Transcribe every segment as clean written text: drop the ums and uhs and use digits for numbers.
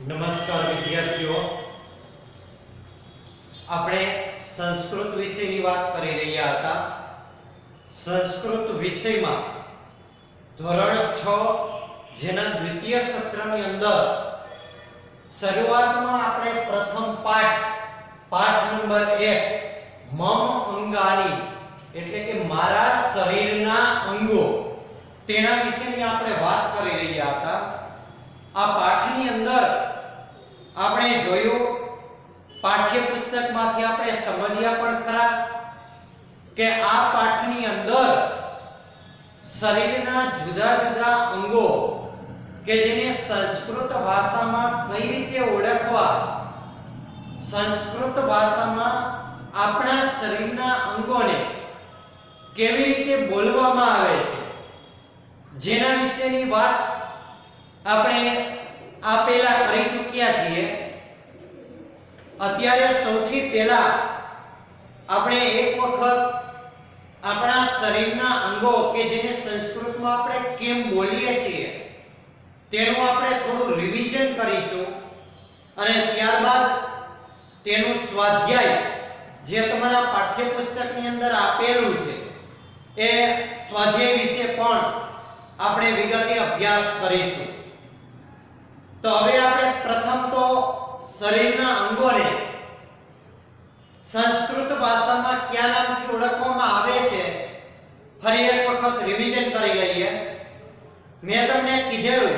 નમસ્કાર વિદ્યાર્થીઓ, આપણે સંસ્કૃત વિષયની વાત કરી રહ્યા હતા. સંસ્કૃત વિષયમાં ધોરણ 6 જેના દ્વિતીય સત્રની અંદર શરૂઆતમાં આપણે પ્રથમ પાઠ નંબર 1 મમ અંગાની એટલે કે મારા શરીરના અંગો તેના વિશેની આપણે વાત કરી રહ્યા હતા. આ પાઠની અંદર આપણે જોયું, પાઠ્યપુસ્તકમાંથી આપણે સમજ્યા પણ ખરા કે આ પાઠની અંદર શરીરના જુદા જુદા અંગો કે જેને સંસ્કૃત ભાષામાં કઈ રીતે ઓળખવા, સંસ્કૃત ભાષામાં આપણા શરીરના અંગોને કેવી રીતે બોલવામાં આવે છે જેના વિશેની વાત આપણે પહેલા કરી ચૂક્યા છીએ. અત્યારે સૌથી પહેલા આપણે એક વખત આપણા શરીરના અંગો કે જેને સંસ્કૃતમાં આપણે કેમ બોલીએ છીએ તેનું આપણે થોડું રિવિઝન કરીશું અને ત્યારબાદ તેનું સ્વાધ્યાય જે તમારા પાઠ્યપુસ્તકની અંદર આપેલું છે એ સ્વાધ્યાય વિશે પણ આપણે વિગતે અભ્યાસ કરીશું. તો હવે આપણે પ્રથમ તો શરીરના અંગોને સંસ્કૃત ભાષામાં કયા નામથી ઓળખવામાં આવે છે ફરી એક વખત રિવિઝન કરી લઈએ. મેં તમને કીધેલું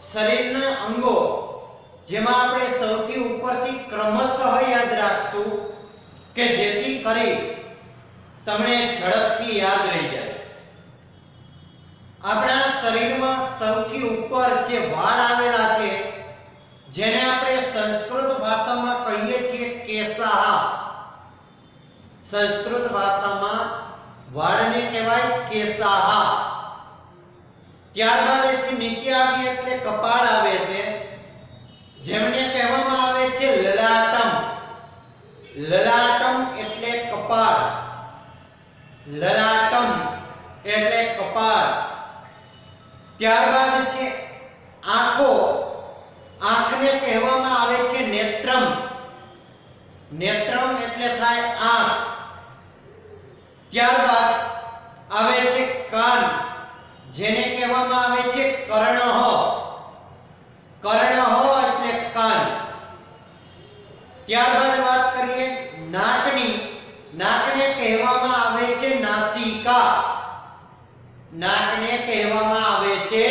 શરીરના અંગો જેમાં આપણે સૌથી ઉપરથી ક્રમશઃ યાદ રાખશું કે જેથી કરી તમને ઝડપથી યાદ રહી જાય. આપણા શરીરમાં સૌથી ઉપર જે વાળ આવેલા છે જેને આપણે સંસ્કૃત ભાષામાં કહીએ છીએ કેસાહ. સંસ્કૃત ભાષામાં વાળને કહેવાય કેસાહ. ત્યારબાદ એથી નીચે આવીએ એટલે કપાળ આવે છે જેમને કહેવામાં આવે છે લલાટમ. લલાટમ એટલે કપાળ, લલાટમ એટલે કપાળ. ત્યારબાદ છે આંખો. આંખને કહેવામાં આવે છે નેત્રમ. નેત્રમ એટલે થાય આંખ. ત્યારબાદ આવે છે કાન જેને કહેવામાં આવે છે કર્ણઃ. કર્ણઃ એટલે કાન. ત્યારબાદ વાત કરીએ નાકની. નાકને કહેવામાં આવે છે નાસિકા. નાકને કહેવામાં આવે છે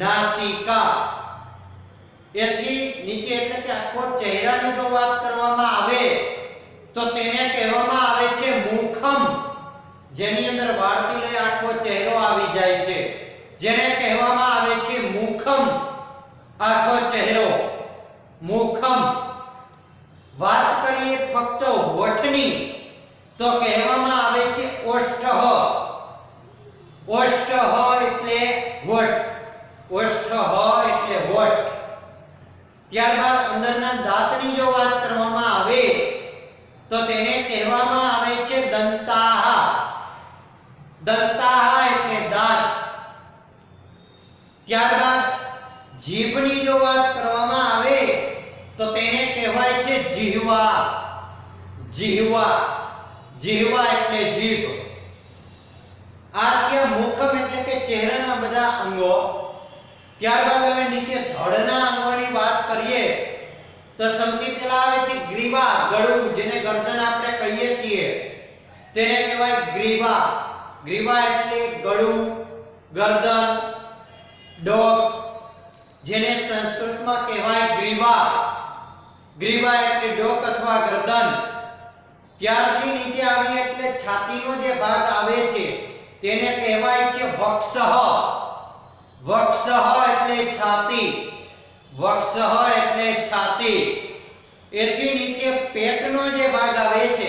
નાસિકા. એથી નીચે એટલે કે આખો ચહેરાની જો વાત કરવામાં આવે તો તેને કહેવામાં આવે છે મુખમ, જેની અંદર વાળથી લઈ આખો ચહેરો આવી જાય છે જેને કહેવામાં આવે છે મુખમ. આખો ચહેરો મુખમ. વાત કરીએ ફક્ત હોઠની તો કહેવામાં આવે છે ઓષ્ઠઃ. ઓષ્ઠઃ એટલે હોઠ. ઓષ્ઠઃ એટલે હોઠ. ત્યારબાદ અંદરના દાંતની જો વાત કરવામાં આવે તો તેને કહેવામાં આવે છે દંતાહ. દંતાહ એટલે દાંત. ત્યારબાદ જીભની જો વાત કરવામાં આવે તો તેને કહેવાય છે જીહવા. જીહવા. જીહવા એટલે જીભ. આ થયા મુખમ એટલે કે ચહેરાના બધા અંગો. ત્યારબાદ હવે નીચે ધડના અંગોની વાત કરીએ તો સૌથી પહેલા આવે છે ગ્રીવા, ગળું જેને ગરદન આપણે કહીએ છીએ તેને કહેવાય ગ્રીવા. ગ્રીવા એટલે ગળું, ગરદન, ડોક જેને સંસ્કૃતમાં કહેવાય ગ્રીવા. ગ્રીવા એટલે ડોક અથવા ગરદન. ત્યારથી નીચે આવીએ એટલે છાતીનો જે ભાગ આવે છે તેને કહેવાય છે વક્ષઃ. વક્ષઃ એટલે છાતી. વક્ષઃ એટલે છાતી. એથી નીચે પેટનો જે ભાગ આવે છે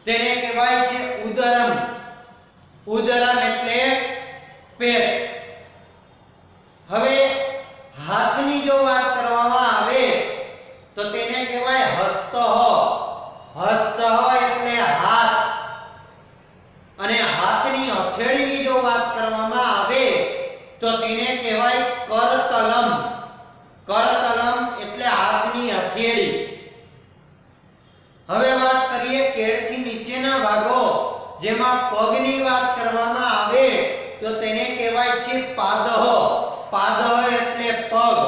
તેને કહેવાય છે ઉદરમ. ઉદરમ એટલે પેટ. હવે હાથની જો વાત કરવામાં આવે તો તેને કહેવાય હસ્તઃ. હસ્તઃ એટલે હાથ. અને હાથની હથેળીની જો વાત કરવામાં આવે તો તેને કહેવાય કરતલમ. કરતલમ એટલે હાથની હથેળી. હવે વાત કરીએ કેળથી નીચેના ભાગો, જેમાં પગની વાત કરવામાં આવે તો તેને કહેવાય છે પાદહ. પાદહ એટલે પગ.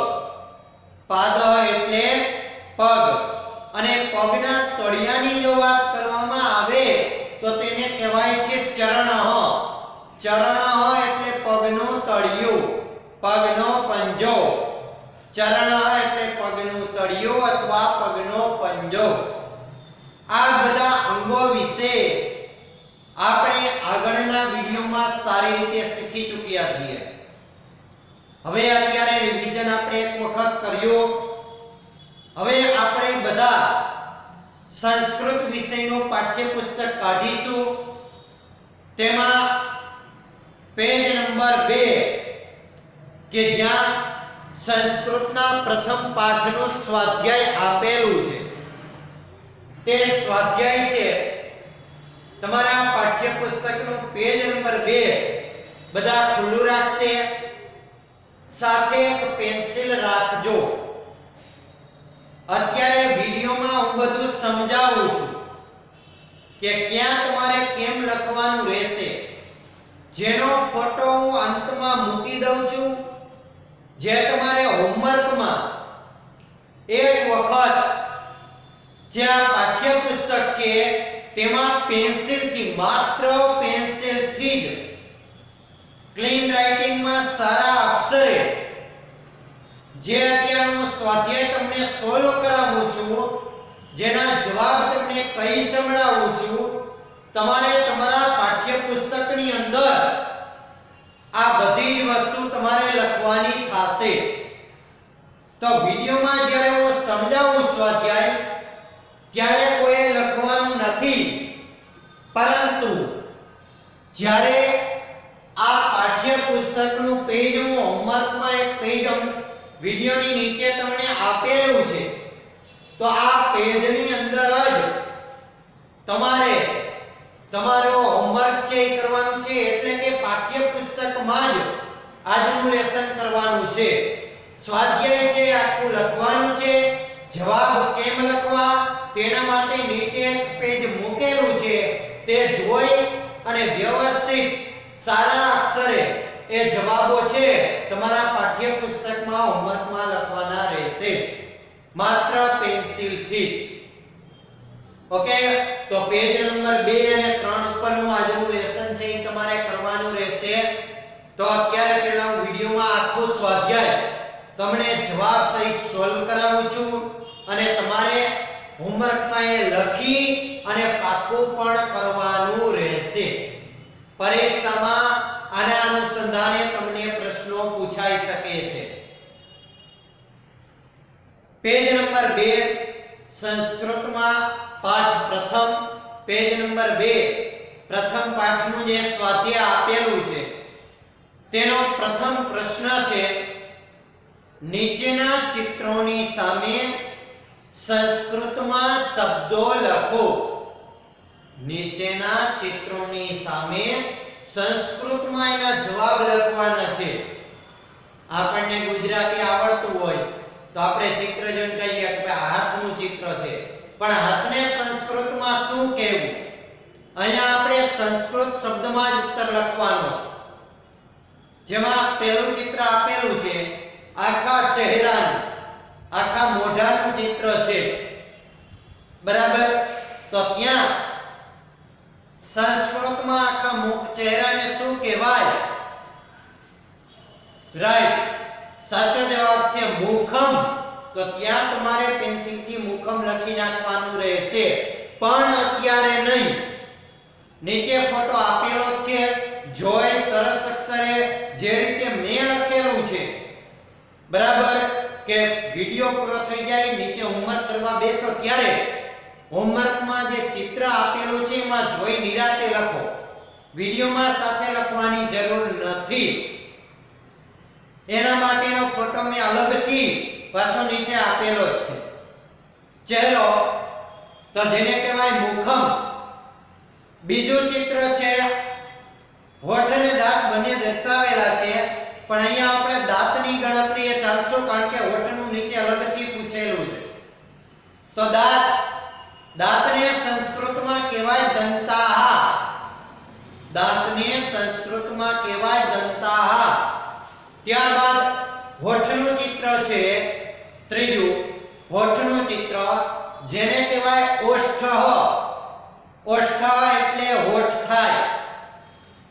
પાદહ એટલે પગ. અને પગના તળિયાની જો વાત કરવામાં આવે તો તેને કહેવાય છે ચરણઃ. ચરણઃ એટલે પગનું તળિયું, પગનો પંજો. ચરણઃ એટલે પગનું તળિયું અથવા પગનો પંજો. આ બધા અંગો વિશે આપણે આગળના વિડિયોમાં સારી રીતે શીખી ચૂક્યા છીએ. હવે અત્યારે રિવિઝન આપણે એક વખત કર્યું. હવે આપણે બધા સંસ્કૃત વિષયનું પાઠ્યપુસ્તક કાઢીશું. તેમાં પેજ નંબર 2 કે જ્યાં સંસ્કૃતના પ્રથમ પાઠનું સ્વાધ્યાય આપેલું છે, તે સ્વાધ્યાય છે તમારા પાઠ્યપુસ્તકનું પેજ નંબર 2 બધા ખુલ્લું રાખશે. સાથે એક પેન્સિલ રાખજો. અત્યારે વિડિયોમાં હું બધું સમજાવું છું કે ક્યાં તમારે કેમ લખવાનું રહેશે, જેનો ફોટો હું અંતમાં મૂકી દઉં છું, જે તમારે હોમવર્કમાં એક વખત જે આ પાઠ્યપુસ્તક છે તેમાં પેન્સિલથી, માત્ર પેન્સિલથી જ ક્લીન રાઇટિંગમાં સારા અક્ષરે જે અત્યારે હું સ્વાધ્યાય તમને સોલ્વ કરાવું છું, જેના જવાબ તમને કહી સંભળાવું છું, તમારે તમારા પાઠ્યપુસ્તકની અંદર આ બધી જ વસ્તુ તમારે લખવાની થશે. તો વિડિયોમાં જ્યારે હું સમજાવું સ્વાધ્યાય ત્યારે કોઈ લખવાનું નથી, પરંતુ જ્યારે આ પાઠ્યપુસ્તકનું પેજ હું હોમવર્કમાં એક પેજ વિડિયોની નીચે તમને આપેલું છે, તો આ પેજની અંદર જ તમારે તમારો હોમવર્ક છે એ કરવાનું છે. એટલે કે પાઠ્યપુસ્તકમાં જ આજનું લેસન કરવાનું છે. સ્વાધ્યાય છે આખું લખવાનું છે. જવાબ કેમ લખવા તેના માટે નીચે એક પેજ મૂકેલું છે, તે જોઈ અને વ્યવસ્થિત સારા અક્ષરે એ જવાબો છે તમારા પાઠ્યપુસ્તકમાં હોમવર્કમાં લખવાના રહેશે, માત્ર પેન્સિલથી. ઓકે, તો પેજ નંબર 2 અને 3 ઉપરનું આજનું લેસન છે એ તમારે કરવાનું રહેશે. તો અત્યારે પહેલા હું વિડિયોમાં આખું સ્વાધ્યાય તમને જવાબ સહિત સોલ્વ કરાવું છું અને તમારે હોમવર્કમાં એ લખી અને પાકું પણ કરવાનું રહેશે. પરીક્ષામાં આના અનુસંધાને તમને પ્રશ્નો પૂછાઈ શકે છે. પેજ નંબર 2 સંસ્કૃતમાં પાઠ પ્રથમ, પેજ નંબર 2 પ્રથમ પાઠનું જે સ્વાધ્યાય આપેલું છે તેનો પ્રથમ પ્રશ્ન છે, નીચેના ચિત્રોની સામે સંસ્કૃતમાં શબ્દો લખો. નીચેના ચિત્રોની સામે સંસ્કૃતમાં એના જવાબ લખવાના છે. આપણને ગુજરાતી આવડતું હોય તો આપણે ચિત્ર જોઈને કહીએ કે હાથનું ચિત્ર છે, પણ હાથને સંસ્કૃતમાં શું કહેવું? અહીંયા આપણે સંસ્કૃત શબ્દમાં જ ઉત્તર લખવાનો છે. જેમાં પહેલું ચિત્ર આપેલું છે આખા ચહેરાનું, આખા મોઢાનું ચિત્ર છે, બરાબર? તો ત્યાં સંસ્કૃતમાં આખા મુખ ચહેરાને શું કહેવાય? રાઈટ, સાચો જવાબ છે મુખમ. તો ત્યાં તમારે પેન્સિલથી મુખમ લખી નાખવાનું રહેશે, પણ અત્યારે નહીં. નીચે ફોટો આપેલો છે, જોઈ સરસ અક્ષરે જે રીતે મેં લખેલું છે, બરાબર? કે વિડિયો પૂરો થઈ જાય, નીચે હોમવર્ક કરવા બેસો ત્યારે હોમવર્કમાં જે ચિત્ર આપેલું છે એમાં જોઈ નિરાતે લખો. વિડિયોમાં સાથે લખવાની જરૂર નથી. એના માટેનો ફોટો મેં અલગથી પાછો નીચે આપેલો જ છે. ચહેરો તો જેને કહેવાય મુખમ. બીજું ચિત્ર છે હોઠ અને દાંત બંને દર્શાવેલા છે, પણ અહીંયા આપણે દાંતની ગણતરી એ ચાલશું કારણ કે હોઠનું નીચે અલગથી પૂછેલું છે. તો દાંતને સંસ્કૃતમાં કહેવાય દંતાહ. દાંતને સંસ્કૃતમાં કહેવાય દંતાહ. ત્યારબાદ હોઠનું ચિત્ર છે ત્રીજું, હોઠનું ચિત્ર જેને કહેવાય ઓષ્ઠ. ઓષ્ઠ એટલે હોઠ થાય.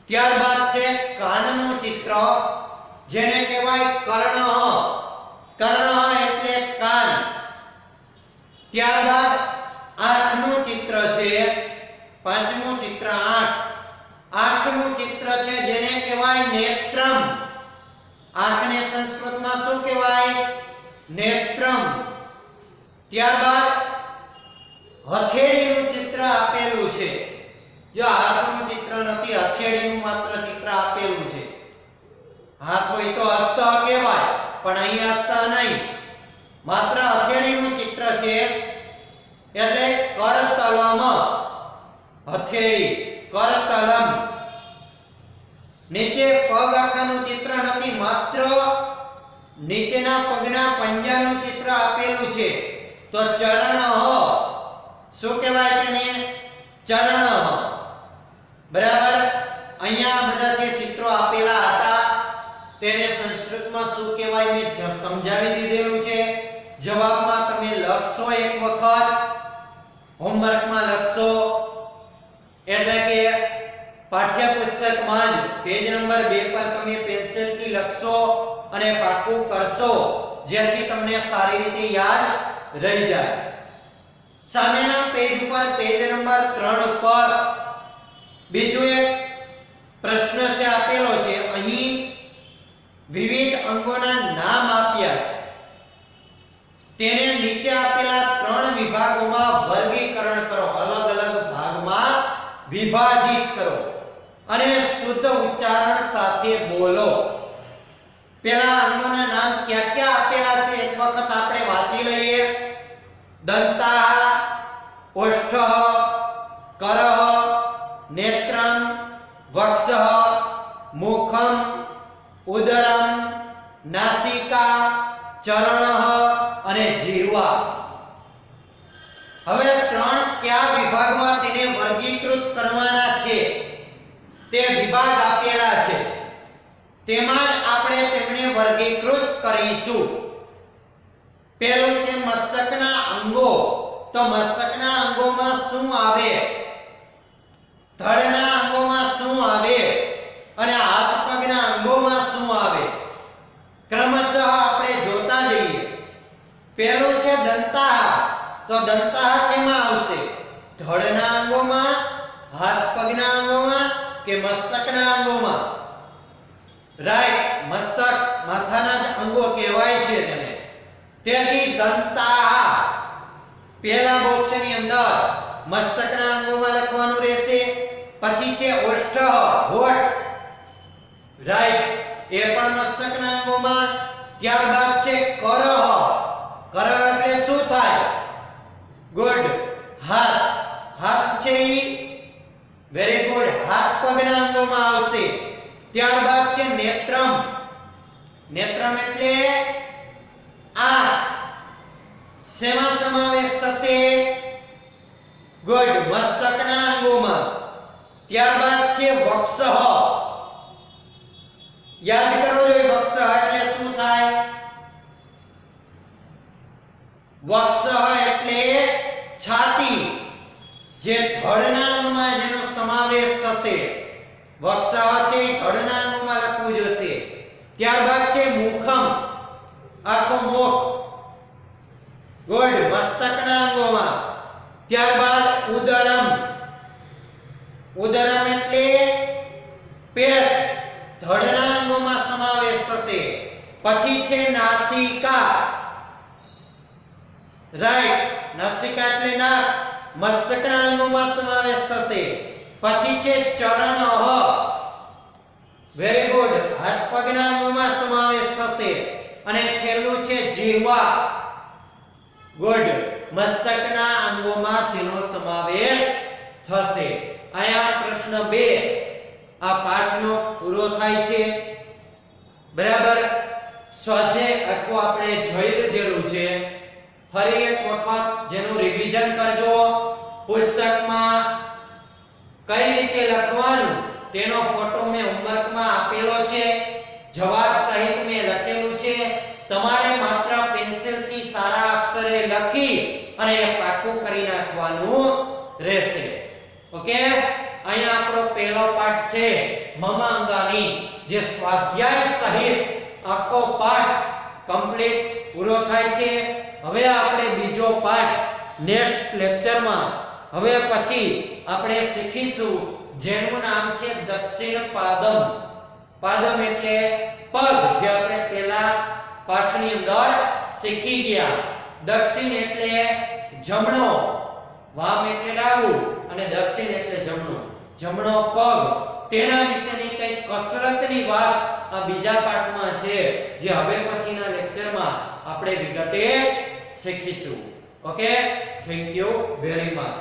ત્યારબાદ છે કાનનું ચિત્ર જેને કહેવાય કર્ણ. કર્ણ એટલે કાન. ત્યારબાદ આંખનું ચિત્ર છે, પાંચમું ચિત્ર આંખ. આંખનું ચિત્ર છે જેને કહેવાય નેત્રમ. આંખને સંસ્કૃતમાં શું કહેવાય? નેત્રમ. ત્યારબાદ હથેળીનું ચિત્ર આપેલું છે. જો હાથનું ચિત્ર નથી, હથેળીનું માત્ર ચિત્ર આપેલું છે. હાથ હોય તો હસ્ત કહેવાય, પણ અહીં હસ્ત નહીં, માત્ર હથેળીનું ચિત્ર છે એટલે કરતલમ. હથેળી કરતલમ. નીચે પગ આખાનું ચિત્ર નથી, માત્ર નીચેના પગના પંજાનું ચિત્ર આપેલું છે. તો ચરણ. શું કહેવાય તેને? ચરણ. બરાબર. અહીંયા બધા જે ચિત્રો આપેલા હતા તેને સંસ્કૃતમાં શું કહેવાય મેં સમજાવી દીધેલું છે. જવાબમાં તમે લખશો, એક વખત હોમવર્કમાં લખશો, એટલે કે પાઠ્યપુસ્તકમાં જ પેજ નંબર 2 પર તમે પેન્સિલથી લખશો અને પાકું કરશો, જેથી તમને સારી રીતે યાદ રહી જાય. સામેના પેજ ઉપર પેજ નંબર 3 પર બીજો એક પ્રશ્ન છે આપેલો છે. અહીં વિવિધ અંગોના નામ આપ્યા છે. તેને નીચે આપેલા 3 વિભાગોમાં વર્ગીકરણ કરો. અલગ અલગ ભાગમાં વિભાજિત કરો અને શુદ્ધ ઉચ્ચારણ સાથે બોલો. પેલા અંગોના નામ ક્યાં ક્યાં આપેલા છે એક વખત આપણે વાંચી લઈએ. દંતાહ, ઓષ્ઠઃ, કરઃ, નેત્રમ, વક્ષઃ, મુખમ, ઉદરમ, નાસિકા, ચરણઃ અને જીહ્વા. હવે 3 કયા વિભાગમાં તેને વર્ગીકૃત કરવાના છે તે વિભાગ આપેલા છે. તેમાં જ આપણે તેમને વર્ગીકૃત કરીશું. પહેલું છે મસ્તકના અંગો. તો મસ્તકના અંગોમાં શું આવે? ધડના અંગોમાં શું આવે? અને હાથ પગના અંગોમાં શું આવે? ક્રમશઃ આપણે જોતા જઈએ. પહેલું છે દંતાહ. તો દંતાહ કેમાં આવશે? ધડના અંગોમાં, હાથ પગના અંગોમાં કે મસ્તકના અંગોમાં? રાઈટ, મસ્તક માથાના જ અંગો કહેવાય છે તેને. તેથી દંતાહ પહેલા બોક્સની અંદર મસ્તકના અંગોમાં લખવાનું રહેશે. પછી છે ઓષ્ઠઃ, હોઠ. રાઈટ, એ પણ મસ્તકના અંગોમાં. ત્યારબાદ છે કરઃ. કરઃ એટલે શું થાય? ગુડ, હાથ. હાથ છે ઈ વેરી ગુડ, હાથ પગના અંગોમાં આવશે. ત્યારબાદ છે નેત્રમ. નેત્રમ એટલે આંખ. શેમાં સમાવેશ થશે? ગુડ, મસ્તકના અંગોમાં. ત્યારબાદ છે વક્ષઃ. યાદ કરો જો વક્ષઃ એટલે શું થાય? વક્ષઃ એટલે છાતી. જે ધડના અંગમાં જેનો સમાવેશ થશે. વક્ષઃ છે ધડના અંગમાં લખવું જોશે. ત્યારબાદ છે મુખમ, આખું મુખ. ગુડ, મસ્તકના અંગોમાં. ત્યારબાદ ઉદરમ. ઉદરમ એટલે પેટ. ધડના અંગોમાં સમાવેશ થશે. પછી છે નાસિકા. રાઈટ, નાસિકા એટલે નાક. મસ્તકના અંગોમાં સમાવેશ થશે. પછી છે ચરણઃ. વેરી ગુડ, હાથ પગના અંગોમાં સમાવેશ થશે. અને છેલ્લું છે જીહ્વા. ગુડ, મસ્તકના અંગોમાં જેનો સમાવેશ થશે. અહીંયા પ્રશ્ન 2 આ પાઠનો પૂરો થાય છે. બરાબર. સ્વાધ્યાય આખું આપણે જોઈ લીધેલું છે. ફરી એક વખત જેનું રિવિઝન કરજો. પુસ્તકમાં કઈ રીતે લખવાનું તેનો ફોટો મેં હોમવર્કમાં આપેલો છે. જવાબ સહિત મેં લખેલું છે. તમારે માત્ર પેન્સિલથી સારા અક્ષરે લખી અને એ પાકું કરી નાખવાનું રહેશે. ઓકે, અહીંયા આપણો પહેલો પાઠ છે મમાંગાની, જે સ્વાધ્યાય સહિત આખો પાઠ કમ્પ્લીટ પૂરો થાય છે. હવે આપણે બીજો પાઠ નેક્સ્ટ લેક્ચરમાં હવે પછી આપણે શીખીશું, જેનું નામ છે દક્ષિણ પાદમ. પાદમ એટલે પગ, જે આપણે પહેલા પાઠની અંદર શીખી ગયા. દક્ષિણ એટલે જમણો, વામ એટલે ડાબું અને દક્ષિણ એટલે જમણો. જમણો પગ, તેના વિશેની કઈ કસરતની વાત આ બીજા પાઠમાં છે, જે હવે પછીના લેક્ચરમાં આપણે વિગતે શીખીશું. Okay, thank you very much.